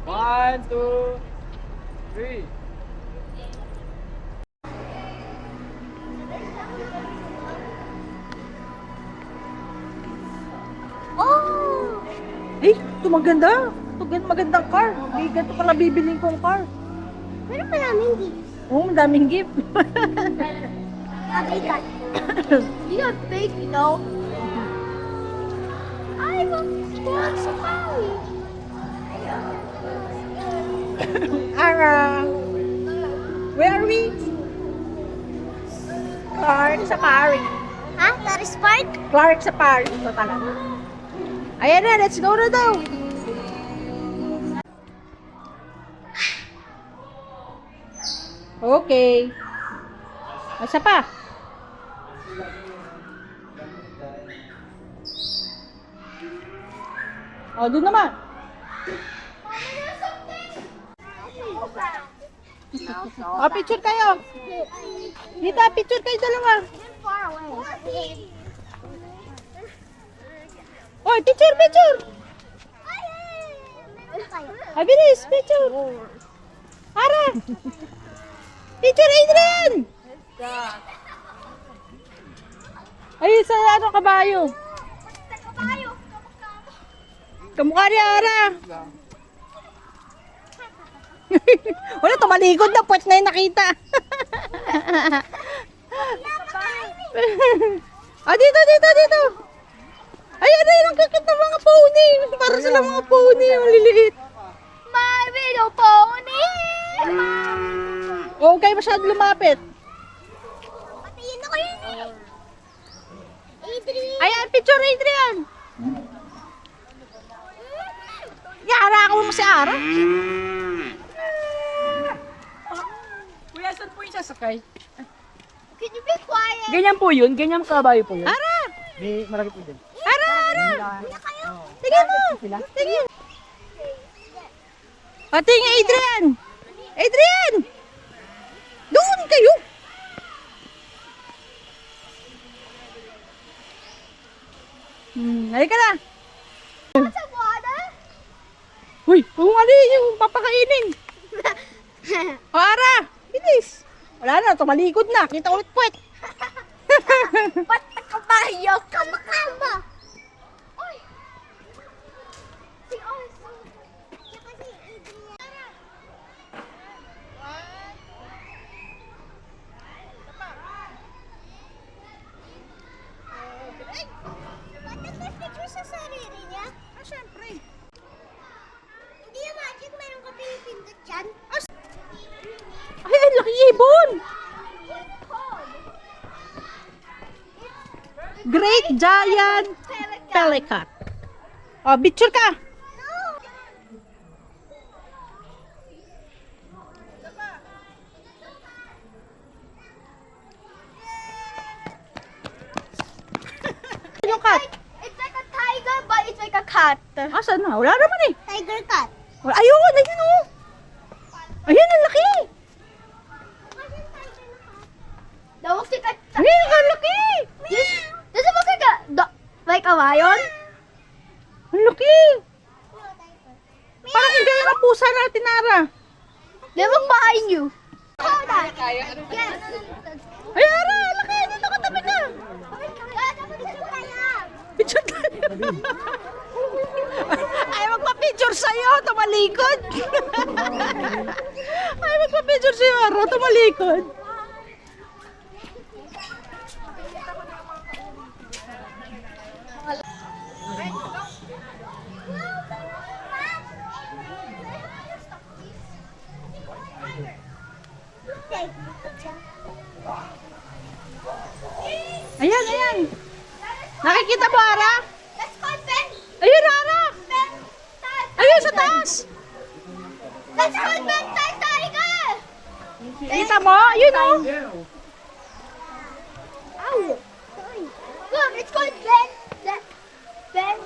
1, 2, 3. Oh! Eh, ito maganda. Ito magandang car. May ganito pala bibiling kong car. Pero maraming gifts. Oo, madaming gift. Mabigat. You got fake, you know? I want safari. Ara! Where are we? Clark Safari. Ha? That is park? Clark Safari. Ito talaga. Ayan na, let's go na daw. Okay. Masa pa? O, doon naman. O, picture kayo. Dito, picture kayo dalawa. Far away. O, picture, picture. Ay, bilis, picture. Ara. Picture, Adrian. Ay, sa ano, kabayo. Kamukha niya, Ara. Wala, tumalikod na. Puwet na yung nakita. Ah, dito, dito, dito. Ayan na, ang kakit ng mga pony. Para sila mga pony, ang liliit. My little pony! Huwag kayo masyado lumapit. Patiin ako yun eh. Adrian! Ayan, picture, Adrian. Yara ako mo si Ara. Kuya, saan po yung sasakay? Can you be quiet? Ganyan po yun? Ganyan kabayo po yun? Ara! May malaki po din. Ara, Ara! Tingnan mo! Tingnan! O, tingnan, Adrian! Adrian! Doon kayo! Halika na! Sa water? Uy, kung ano yung papakainin. O, Ara! Bilis! Wala na, tumalikod na. Kita ulit puwet. Ba't nakabayo ka makama? Oy! Si Orso. Tsaka si Adrian. Ba't nagpapicture sa sarili niya? Ah, syempre. Hindi yung magic, meron ka pinipindot dyan. Ay, ang laki ibon! Great Giant Pelican. O, picture ka. Yung cat. It's like a tiger, but it's like a cat. Asan na? Wala naman eh. Tiger cat. Wala. Ayun, ayun o. Ayun, ang laki. That looks like a Ayun, ang laki. Does it look like like a lion? Ang laki. Parang hindi yung pusa natin, Ara. They look behind you. Hold on. Yes. Ay, Ara, ang laki. Dito ka, tabi ka. Picture tayo. Ay, magpa-picture sa'yo. Tumalikod. Ay, magpa-picture sa'yo, Ara. Tumalikod. Ayan, ayan. Nakikita mo, Ara? Let's go, Ben. Ayun, Ara. Ben. Ayun, sa taas. Let's go, Ben. Tiger. Kita mo? Ayun, oh. Ow. Look, it's called Ben. Ben.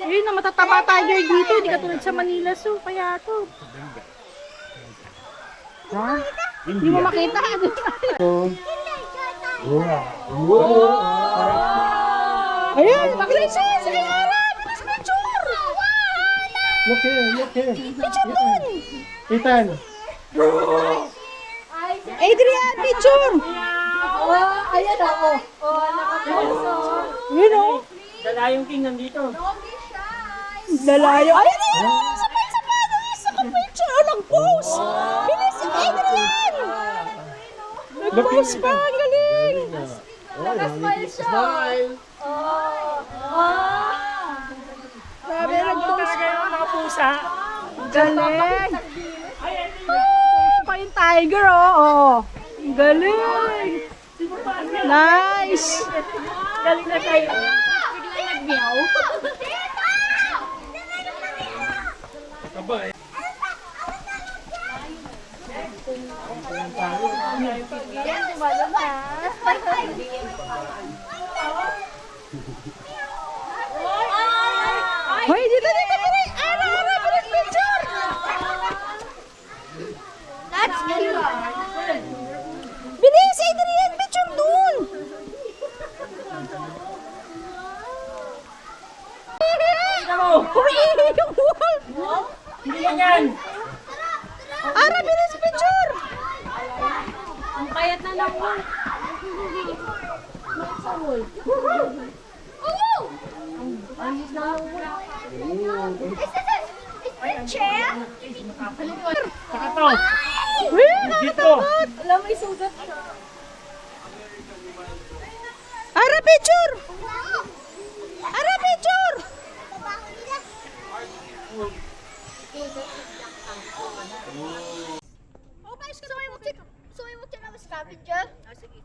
Ayun, na matataba tiger dito. Hindi katulad sa Manila, so kaya to. Ha? Hindi mo makita. Ayun, mag-racing! Sige, Ara! Bilis picture! Look here, look here. Picture doon! Ethan. Adrian, picture! Ayan ako. Nakapulso. Yun o. Dalayong king nandito. Lalayo. Ayun na yun! Sabay! Isa ka picture! Oh, nag-post! Bilis si Adrian! Nag-post pa! Ang galing! Smile. Sabi, nag-post pa! Mga pusa. Galing! Nag-post pa yung tiger, oh! Ang galing! Nice! Galing na kayo. Abay. Hoy, dito! Ara, bilis picture! That's cute. Bilis, Adrian! Picture dun! Uy, yung wolf! Hindi yan. Ara, bilis picture! Ang payat na lang mo. Is this a chair? Saka to. Uy, Dito. Alam mo, isugat siya. Ara, picture! Ara, picture! Oh, guys, so may mukha na scavenger? Sige.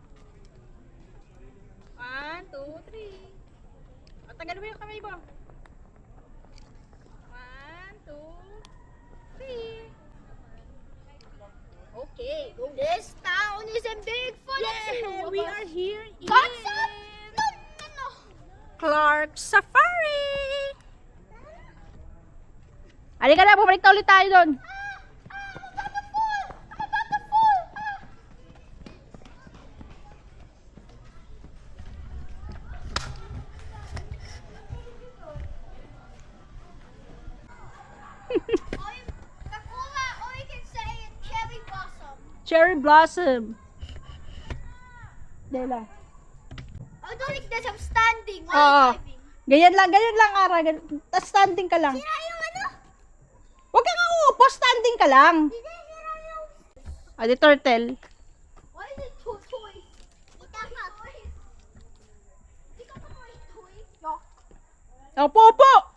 1, 2, 3. Tagal mo yung kamay mo. 1, 2, 3. Okay, go. This town is a big fun. Yeah, we are here in God's up. No. Clark Safari. Halika na, bumalik na ulit tayo doon. Kakula, or you can say it's cherry blossom. Cherry Blossom. Dela. I don't think there's some standing. Oo. Driving. Ganyan lang, Ara. Tapos standing ka lang. Sira yung ano? Huwag ka nga uupo, standing ka lang. Sira yung... Adi turtle. Why is it two toys? Ika ka. Ika ka toys. Yok. Opo, opo.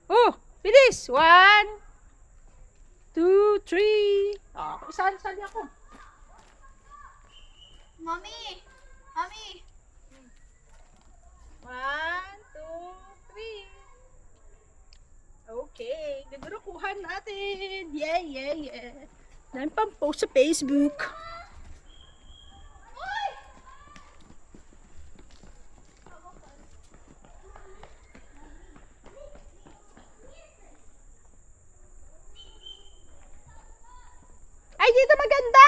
Oh, bilis. 1, 2, 3. Sali ako. Mommy. Mommy. 1, 2, 3. Okay, gagrukuhan natin. Yeah. Dahil pang post sa Facebook. Ay, dito maganda!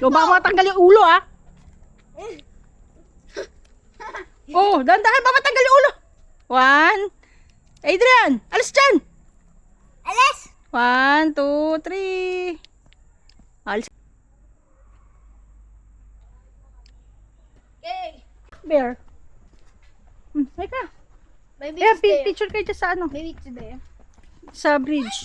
So, baka matanggal yung ulo, ah. Oh, dahan-dahan, baka matanggal yung ulo. 1. Adrian, alis dyan. Alis! 1, 2, 3. Alis. Okay. Bear. Teka. Maybe Kaya, it's there. picture kayo dyan sa ano? Maybe it's there. Sa bridge.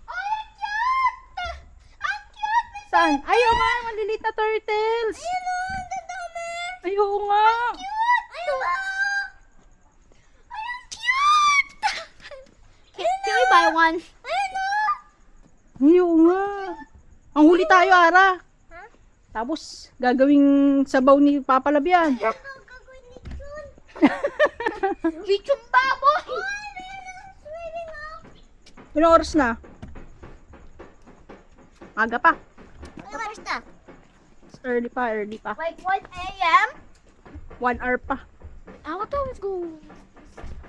Oh, ang cute! Ang cute! Saan? Ayaw nga, maliliit na turtles. Ayun o, ang dami! Ayaw nga. Cute! Ayun o! Ay, ang cute! Can we buy one? Ayun o! Ayaw nga. Ang huli tayo, Ara. Huh? Tapos, gagawing sabaw ni Papa Lab yan. Ang gagawin ni Chun. Lichun baboy! Swimming up! Ilang oras na? Aga pa. Ano oras na? Early pa. Like 1 a.m.? 1 hour pa. Ako to, let's go.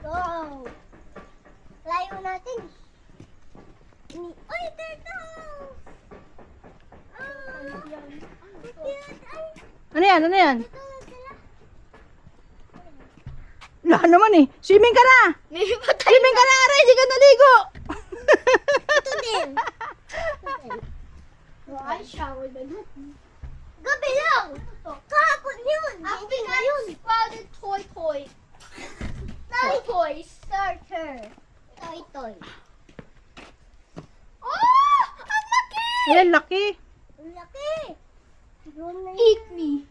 Go. Layo natin. Ay, turtles! Cute! Ay, Ano yan? ito na sila. Wala naman eh. Swimming ka na. May patay. Swimming ka na, Aray. Hindi ka naligo. Ito din. I showered by that. Gabi lang. Kahapon yun. Hindi ngayon. Spotted toy. Toy starter. Toy. Oh! Ang laki! Ayan, laki. Ang laki. Eat me.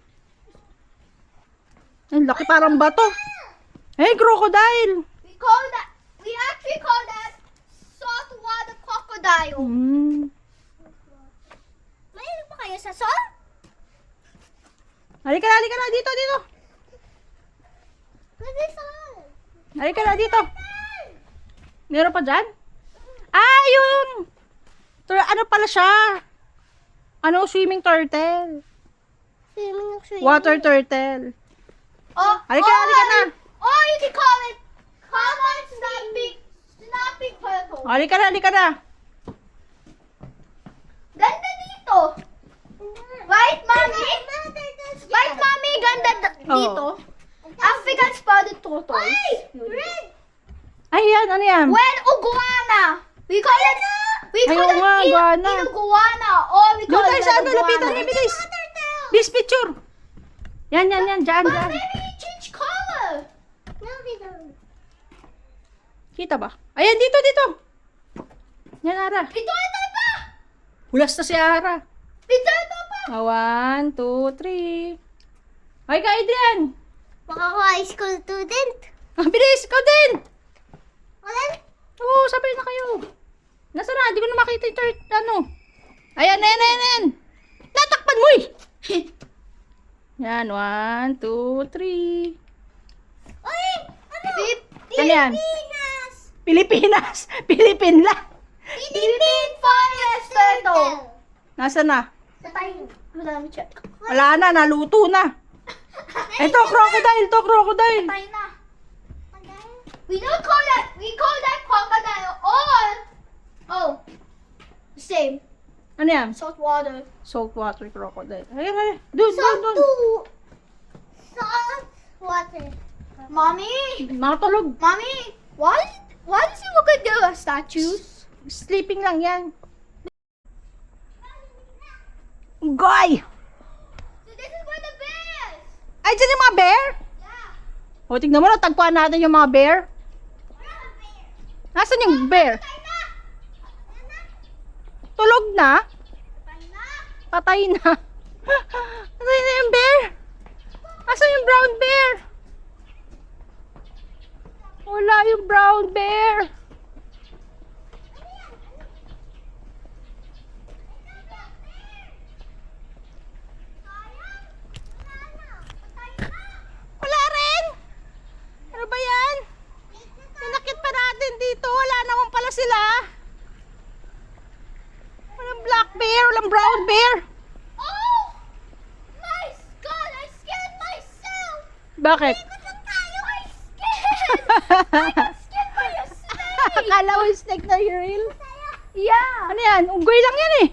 Ang laki parang bato. Hey, crocodile. We actually call that saltwater crocodile. Mahilig ba kayo sa salt? Halika na. Dito. Kasi salt. Halika na, dito. Meron pa dyan? Ah, yun. Ano pala siya? Swimming turtle. Water turtle. Oh, Halika na. Oh, you can call it common snapping turtle. Halika na. Ganda dito. Right, mommy? Right, mommy? Ganda dito. African spotted tortoise. Red. Ay, yan. Ano yan? When iguana. We call it iguana. iguana. Or we call Doon tayo it sa red lapitan iguana. niya, bilis. This picture. Yan. Dyan. But maybe you change color. No, we don't. Kita ba? Ayan, dito. Yan, Ara. Ito pa. Hulas na si Ara. Ito pa. 1, 2, 3. Ay, ka, Adrian. Baka ko high school student. Bilis, ikaw din. Ulan? Oo, sabay na kayo. Nasa na? Hindi ko na makita yung Ayan. Natakpan mo eh. Yan, 1, 2, 3. Uy! Ano? Ano yan? Pilipinas! Philippine lang. Philippine Forest Turtle! Nasa na? Sa tayo. Madami check. Wala na, naluto na. Ito, crocodile. Tayo na. We don't call that. We call that crocodile or same. Ano yan? Saltwater. Saltwater crocodile. Ayan. Doon. Saltwater. Mommy, Makatulog. why does he look like the statues? Sleeping lang yan. Goy! So this is where the bears. Ay, dyan yung mga bear? Yeah. O, tignan mo, natagpuan natin yung mga bear. Where are the bears? Nasaan yung bear? Tayo na. Tulog na? Tayo na. Patay na. Patay na yung bear. Nasaan yung brown bear? Wala yung brown bear. Wala rin. Ano ba yan? Pinakit pa natin dito. Wala naman pala sila. Walang black bear, walang brown bear. Oh! My God! I scared myself! Bakit? Ikot lang tayo! I scared! I got scared by a snake! Akala mo yung snake na real? Yeah! Ano yan? Unggoy lang yan eh.